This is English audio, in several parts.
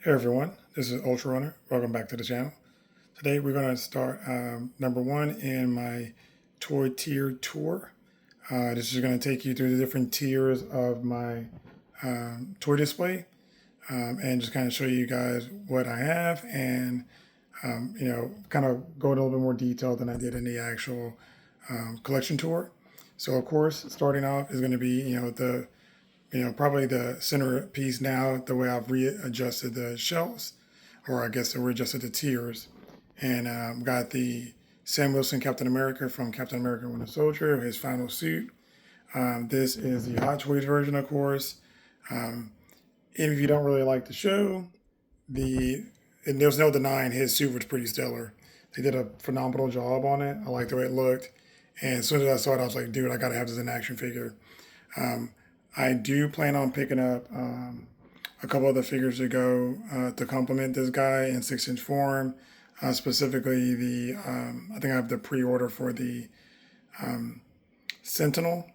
Hey everyone, this is Ultra Runner. Welcome back to the channel. Today we're going to start number one in my toy tier tour. This is going to take you through the different tiers of my toy display and just kind of show you guys what I have and kind of go into a little bit more detail than I did in the actual collection tour. So of course, starting off is going to be probably the center piece now, the way I've readjusted the shelves, or I guess I readjusted the tiers. And got the Sam Wilson Captain America from Captain America Winter Soldier, his final suit. This is the Hot Toys version, of course. If you don't really like the show, and there's no denying his suit was pretty stellar. They did a phenomenal job on it. I liked the way it looked. And as soon as I saw it, I was like, dude, I got to have this in action figure. I do plan on picking up a couple other figures to go to complement this guy in 6-inch form. Specifically, I think I have the pre-order for the Sentinel,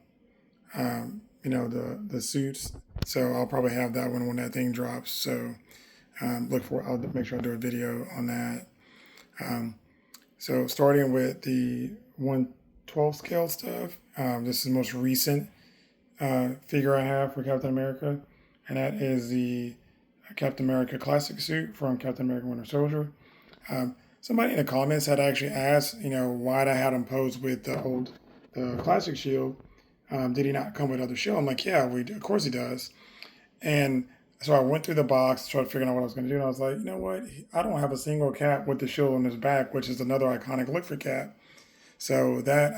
the suits. So I'll probably have that one when that thing drops. So I'll make sure I do a video on that. So starting with the 1/12 scale stuff, this is the most recent figure I have for Captain America, and that is the Captain America classic suit from Captain America Winter Soldier. Somebody in the comments had actually asked, why I had him posed with the classic shield. Did he not come with other shield? I'm like, yeah, of course he does. And so I went through the box, tried figuring out what I was going to do, and I was like, you know what? I don't have a single Cap with the shield on his back, which is another iconic look for Cap. So that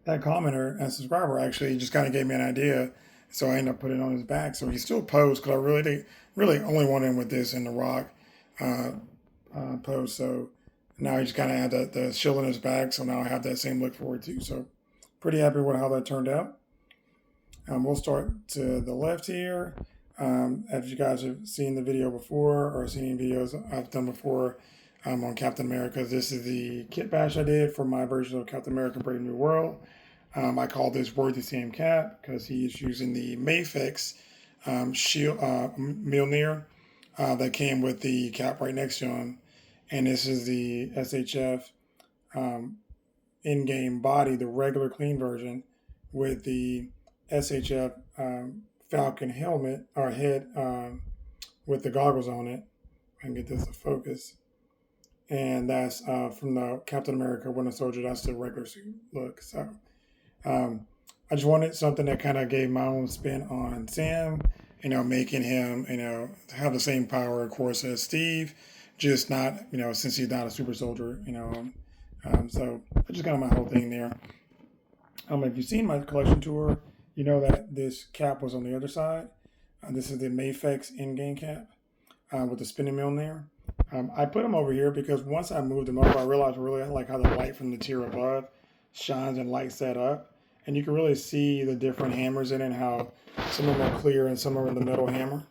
commenter and subscriber actually just kind of gave me an idea. So I ended up putting it on his back. So he's still posed because I really only went in with this in the Rock pose. So now he just kind of had the shield on his back. So now I have that same look for it too. So pretty happy with how that turned out. We'll start to the left here. As you guys have seen the video before or seen videos I've done before on Captain America, this is the kit bash I did for my version of Captain America Brave New World. I call this Worthy Sam Cap because he's using the Mafex shield Mjolnir that came with the cap right next to him. And this is the SHF in-game body, the regular clean version, with the SHF Falcon helmet or head with the goggles on it. I can get this to focus. And that's from the Captain America Winter Soldier. That's the regular suit look. So I just wanted something that kind of gave my own spin on Sam, making him, have the same power, of course, as Steve, just not, since he's not a super soldier, so I just got my whole thing there. If you've seen my collection tour, you know that this cap was on the other side. This is the Mafex in-game cap with the spinning mill in there. I put them over here because once I moved them over, I realized I really like how the light from the tier above shines and lights that up. And you can really see the different hammers in it and how some of them are clear and some are in the middle hammer.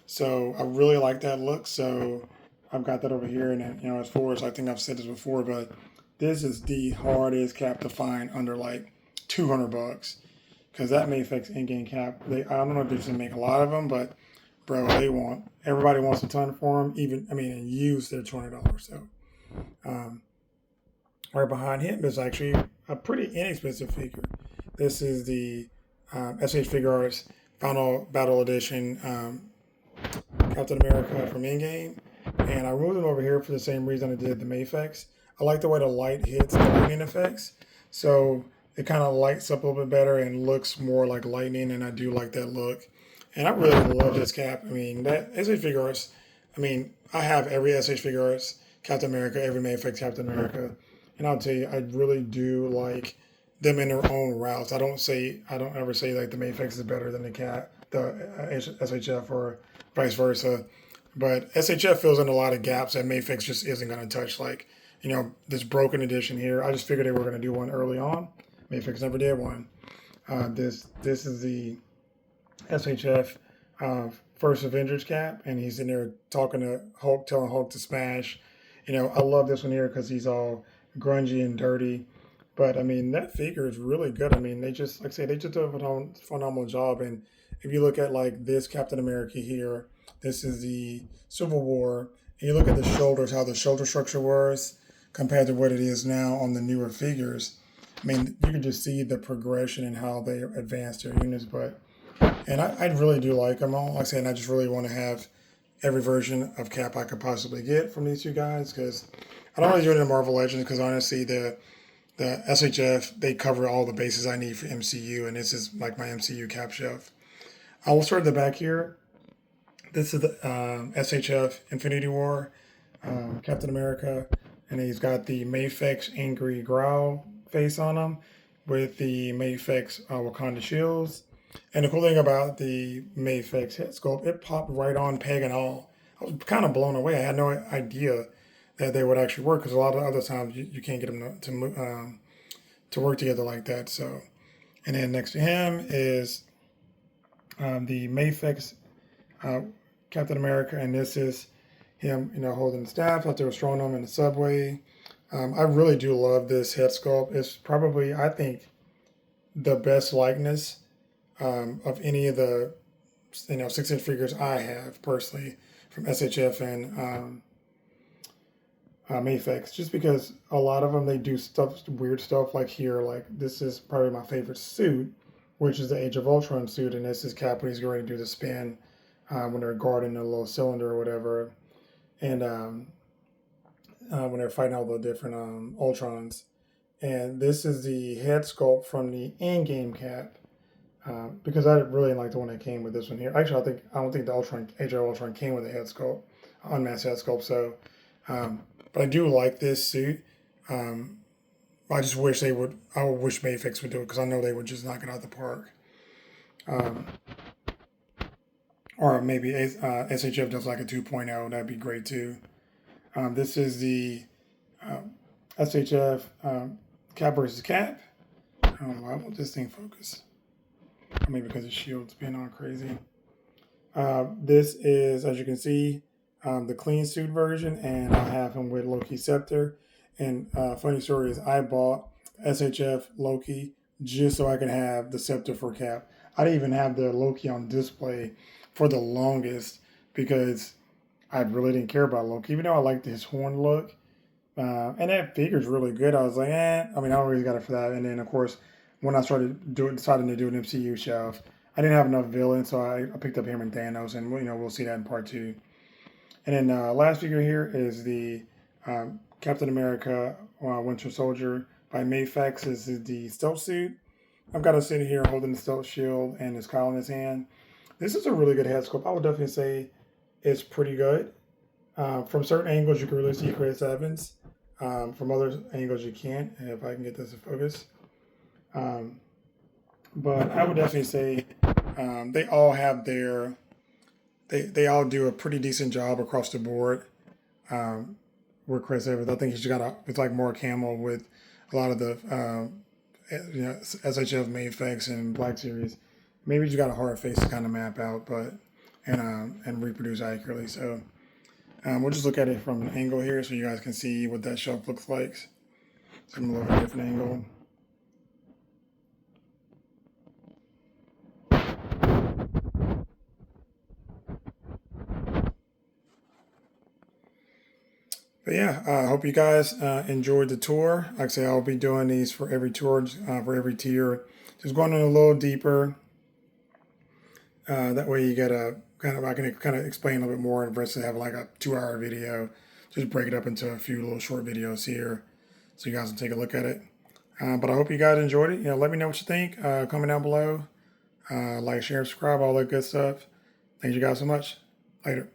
So I really like that look. So I've got that over here. And as far as I think I've said this before, but this is the hardest cap to find under like $200. Because that Mafex in-game cap, I don't know if they just make a lot of them, but bro, everybody wants a ton for them, and use their $200. So right behind him is actually a pretty inexpensive figure. This is the SH Figuarts Final Battle Edition Captain America from in-game. And I moved him over here for the same reason I did the Mafex. I like the way the light hits the lightning effects. So it kind of lights up a little bit better and looks more like lightning, and I do like that look. And I really love this cap. That SH Figuarts, I have every SH Figuarts Captain America, every Mafex Captain America. And I'll tell you, I really do like them in their own routes. I don't ever say like the Mafex is better than the SHF or vice versa. But SHF fills in a lot of gaps that Mafex just isn't going to touch. Like, this broken edition here. I just figured they were going to do one early on. Mafex never did one. This is the SHF First Avengers cap, and he's in there talking to Hulk, telling Hulk to smash. I love this one here because he's all grungy and dirty. But that figure is really good. They just, like I say, they just did a phenomenal job. And if you look at like this Captain America here This is the Civil War. And you look at the shoulders, how the shoulder structure was compared to what it is now on the newer figures. I mean, you can just see the progression and how they advanced their units. And I really do like them all. Like I said, I just really want to have every version of Cap I could possibly get from these two guys, because I don't really do it in Marvel Legends, because honestly, the SHF, they cover all the bases I need for MCU, and this is like my MCU Cap shelf. I will start at the back here. This is the SHF Infinity War Captain America, and he's got the Mafex Angry Growl face on him with the Mafex Wakanda shields. And the cool thing about the Mafex head sculpt, it popped right on peg and all. I was kind of blown away. I had no idea that they would actually work, because a lot of other times you can't get them to work together like that. So, and then next to him is the Mafex Captain America, and this is him, holding the staff out there, throwing them in the subway. I really do love this head sculpt. It's probably, I think, the best likeness of any of the 6-inch figures I have personally from SHF and Mafex, just because a lot of them, they do weird stuff. Like here, like this is probably my favorite suit, which is the Age of Ultron suit, and this is Cap when he's going to do the spin when they're guarding a little cylinder or whatever, and when they're fighting all the different Ultrons. And this is the head sculpt from the Endgame Cap, because I really didn't like the one that came with this one here. Actually, I don't think the Age of Ultron came with a head sculpt, unmasked head sculpt. So, but I do like this suit. I just wish they would. I wish Mafex would do it, because I know they would just knock it out of the park. Or maybe SHF does like a 2.0. That'd be great too. This is the SHF Cap versus Cap. I don't know why won't this thing focus. Or maybe because the shield's been on crazy. This is, as you can see, the clean suit version, and I have him with Loki's scepter. And funny story is, I bought SHF Loki just so I could have the scepter for Cap. I didn't even have the Loki on display for the longest, because I really didn't care about Loki, even though I liked his horn look. And that figure's really good. I was like, I mean, I always got it for that. And then, of course, when I decided to do an MCU shelf, I didn't have enough villains, so I picked up him and Thanos, and we'll see that in part 2. And then last figure here is the Captain America Winter Soldier by Mafex. This is the stealth suit. I've got him sitting here holding the stealth shield and his cowl in his hand. This is a really good head sculpt. I would definitely say it's pretty good. From certain angles, you can really see Chris Evans. From other angles, you can't. If I can get this to focus. But I would definitely say they all have their... They all do a pretty decent job across the board with Chris Evans. I think he's got it's like more camo with a lot of the SHF Mafex and Black Series. Maybe he's got a hard face to kind of map out, and reproduce accurately. So we'll just look at it from an angle here, so you guys can see what that shelf looks like. So I'm a little bit different angle. But yeah, I hope you guys enjoyed the tour. Like I say, I'll be doing these for every tour, for every tier. Just going in a little deeper. That way you get I can kind of explain a little bit more versus have like a 2-hour video. Just break it up into a few little short videos here, so you guys can take a look at it. But I hope you guys enjoyed it. Let me know what you think. Comment down below. Like, share, subscribe, all that good stuff. Thank you guys so much. Later.